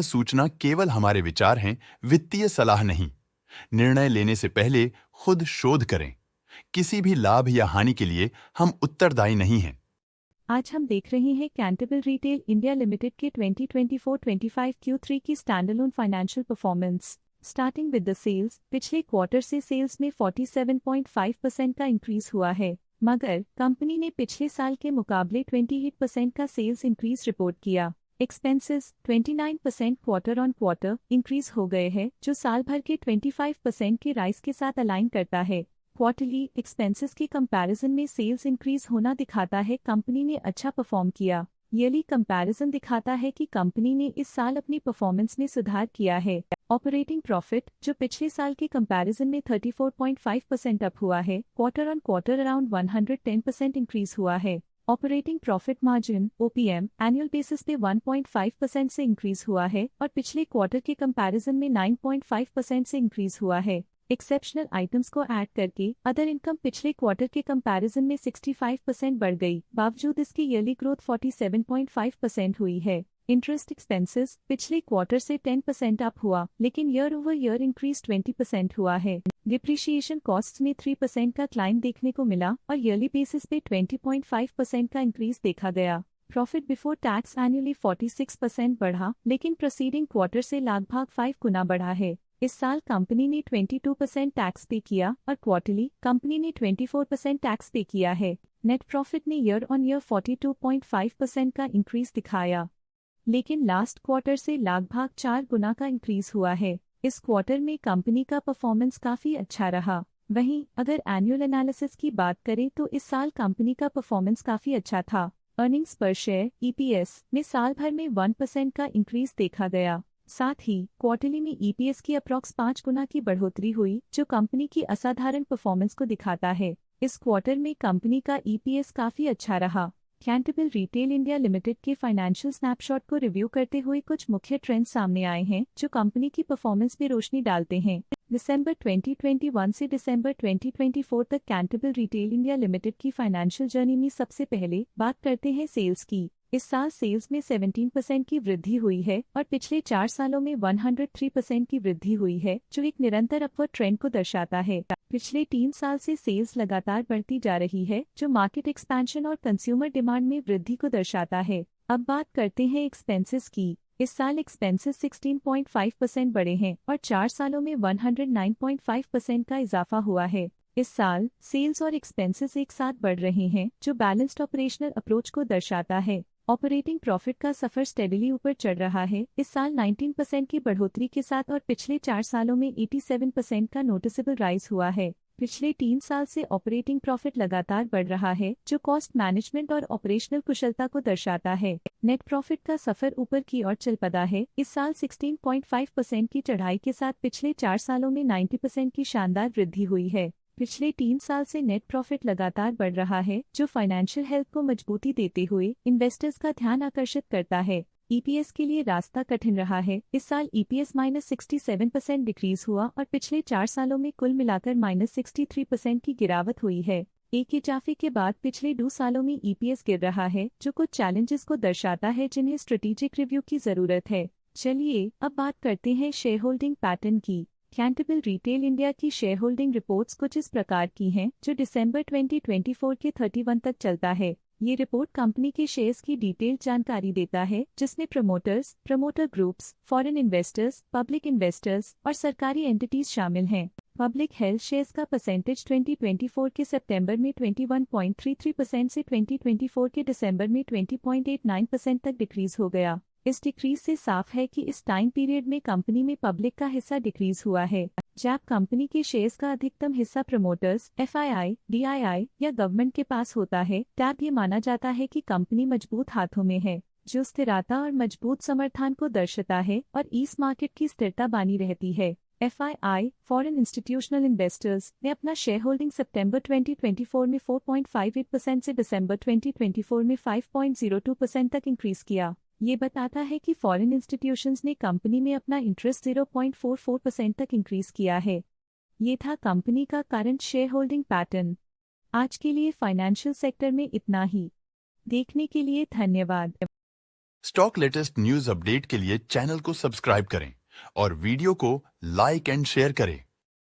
सूचना केवल हमारे विचार हैं, वित्तीय सलाह नहीं। निर्णय लेने से पहले खुद शोध करें। किसी भी लाभ या हानि के लिए हम उत्तरदायी नहीं हैं। आज हम देख रहे हैं कैंटरबिल रिटेल इंडिया लिमिटेड के 2024-25 Q3 की standalone financial performance. Starting with the sales, पिछले क्वार्टर से सेल्स में 47.5% का इंक्रीज हुआ है, मगर कंपनी ने पिछले साल के मुकाबले 28% का सेल्स इंक्रीज रिपोर्ट किया। Expenses 29% quarter on quarter increase हो गए हैं, जो साल भर के 25% के राइज के साथ अलाइन करता है। क्वार्टरली एक्सपेंसेस के कंपैरिजन में सेल्स इंक्रीज होना दिखाता है कंपनी ने अच्छा परफॉर्म किया। ईयरली कंपैरिजन दिखाता है कि कंपनी ने इस साल अपनी परफॉर्मेंस में सुधार किया है। ऑपरेटिंग प्रॉफिट, जो पिछले साल के कंपैरिजन में 34.5% अप हुआ है, quarter on quarter around 110% increase हुआ है। Operating profit margin OPM annual basis पे 1.5% से इंक्रीज हुआ है और पिछले क्वार्टर के कंपैरिजन में 9.5% से इंक्रीज हुआ है। एक्सेप्शनल आइटम्स को ऐड करके अदर इनकम पिछले क्वार्टर के कंपैरिजन में 65% बढ़ गई, बावजूद इसकी ईयरली ग्रोथ 47.5% हुई है। इंटरेस्ट एक्सपेंसेस पिछले क्वार्टर से 10% अप हुआ, लेकिन ईयर ओवर ईयर इंक्रीज 20% हुआ है। डिप्रिशिएशन कॉस्ट्स में 3% का क्लाइम देखने को मिला और ईयरली बेसिस पे 20.5% का इंक्रीज देखा गया। प्रॉफिट बिफोर टैक्स एनुअली 46% बढ़ा, लेकिन प्रोसीडिंग क्वार्टर से लगभग 5 गुना बढ़ा है। इस साल कंपनी ने 22% टैक्स पे किया और क्वार्टरली कंपनी ने 24% टैक्स पे किया है। नेट प्रॉफिट ने ईयर ऑन ईयर 42.5% का इंक्रीज दिखाया, लेकिन लास्ट क्वार्टर से लगभग 4 गुना का इंक्रीज हुआ है। इस क्वार्टर में कंपनी का परफॉर्मेंस काफी अच्छा रहा। वहीं अगर एनुअल एनालिसिस की बात करें तो इस साल कंपनी का परफॉर्मेंस काफी अच्छा था। अर्निंग्स पर शेयर EPS में साल भर में 1% का इंक्रीज देखा गया। साथ ही क्वार्टरली में EPS की अप्रॉक्स 5 गुना की बढ़ोतरी हुई, जो कंपनी की असाधारण परफॉर्मेंस को दिखाता है। इस क्वार्टर में कंपनी का EPS काफी अच्छा रहा। कैंटरबिल रिटेल इंडिया लिमिटेड के फाइनेंशियल स्नैपशॉट को रिव्यू करते हुए कुछ मुख्य ट्रेंड्स सामने आए हैं, जो कंपनी की परफॉर्मेंस में रोशनी डालते हैं। दिसंबर 2021 से दिसंबर 2024 तक कैंटरबिल रिटेल इंडिया लिमिटेड की फाइनेंशियल जर्नी में सबसे पहले बात करते हैं सेल्स की। इस साल सेल्स में 17% की वृद्धि हुई है और पिछले 4 सालों में 103% की वृद्धि हुई है, जो एक निरंतर अपवर्ड ट्रेंड को दर्शाता है। पिछले 3 साल से सेल्स लगातार बढ़ती जा रही है, जो मार्केट एक्सपेंशन और कंज्यूमर डिमांड में वृद्धि को दर्शाता है। अब बात करते हैं एक्सपेंसेस की। इस साल एक्सपेंसेस 16.5% बढ़े हैं और 4 सालों में 109.5% का इजाफा हुआ है। इस साल सेल्स और एक्सपेंसेस एक साथ बढ़ रहे हैं, जो बैलेंस्ड ऑपरेशनल अप्रोच को दर्शाता है। ऑपरेटिंग प्रॉफिट का सफर स्टेडली ऊपर चढ़ रहा है, इस साल 19% की बढ़ोतरी के साथ और पिछले 4 सालों में 87% का नोटिसेबल राइज हुआ है। पिछले 3 साल से ऑपरेटिंग प्रॉफिट लगातार बढ़ रहा है, जो कॉस्ट मैनेजमेंट और ऑपरेशनल कुशलता को दर्शाता है। नेट प्रॉफिट का सफर ऊपर की ओर चल पड़ा है, इस साल 16.5% की चढ़ाई के साथ पिछले 4 सालों में 90% की शानदार वृद्धि हुई है। पिछले 3 साल से नेट प्रॉफिट लगातार बढ़ रहा है, जो फाइनेंशियल हेल्थ को मजबूती देते हुए इन्वेस्टर्स का ध्यान आकर्षित करता है। EPS के लिए रास्ता कठिन रहा है, इस साल EPS -67% डिक्रीज हुआ और पिछले 4 सालों में कुल मिलाकर -63% की गिरावट हुई है। एक इजाफे के बाद पिछले 2 सालों में EPS गिर रहा है, जो कुछ चैलेंजेस को दर्शाता है जिन्हें स्ट्रेटेजिक रिव्यू की जरूरत है। चलिए अब बात करते हैं शेयर होल्डिंग पैटर्न की। कैंटरबिल रिटेल इंडिया की शेयर होल्डिंग रिपोर्ट्स कुछ इस प्रकार की हैं, जो दिसंबर 2024 के 31 तक चलता है। ये रिपोर्ट कंपनी के शेयर्स की डिटेल्ड जानकारी देता है, जिसमें promoters, promoter groups, foreign investors, public investors और सरकारी एंटिटीज शामिल हैं। पब्लिक हेल्थ शेयर्स का परसेंटेज 2024 के सितंबर में 21.33% से 2024 के दिसंबर में 20.89% तक डिक्रीज हो गया। इस डिक्रीज से साफ है कि इस टाइम पीरियड में कंपनी में पब्लिक का हिस्सा डिक्रीज हुआ है। जब कंपनी के शेयर्स का अधिकतम हिस्सा प्रमोटर्स, FII, DII या गवर्नमेंट के पास होता है, तब ये माना जाता है कि कंपनी मजबूत हाथों में है, जो स्थिरता और मजबूत समर्थन को दर्शाता है और इस मार्केट की स्थिरता बनी रहती है। FII, फॉरेन इंस्टीट्यूशनल इन्वेस्टर्स ने अपना शेयर होल्डिंग सितंबर 2024 में 4.58% से दिसंबर 2024 में 5.02% तक इंक्रीज किया। ये बताता है कि फॉरेन इंस्टीट्यूशंस ने कंपनी में अपना इंटरेस्ट 0.44% तक इंक्रीज किया है। ये था कंपनी का करंट शेयर होल्डिंग पैटर्न। आज के लिए फाइनेंशियल सेक्टर में इतना ही। देखने के लिए धन्यवाद। स्टॉक लेटेस्ट न्यूज अपडेट के लिए चैनल को सब्सक्राइब करें और वीडियो को लाइक एंड शेयर करें।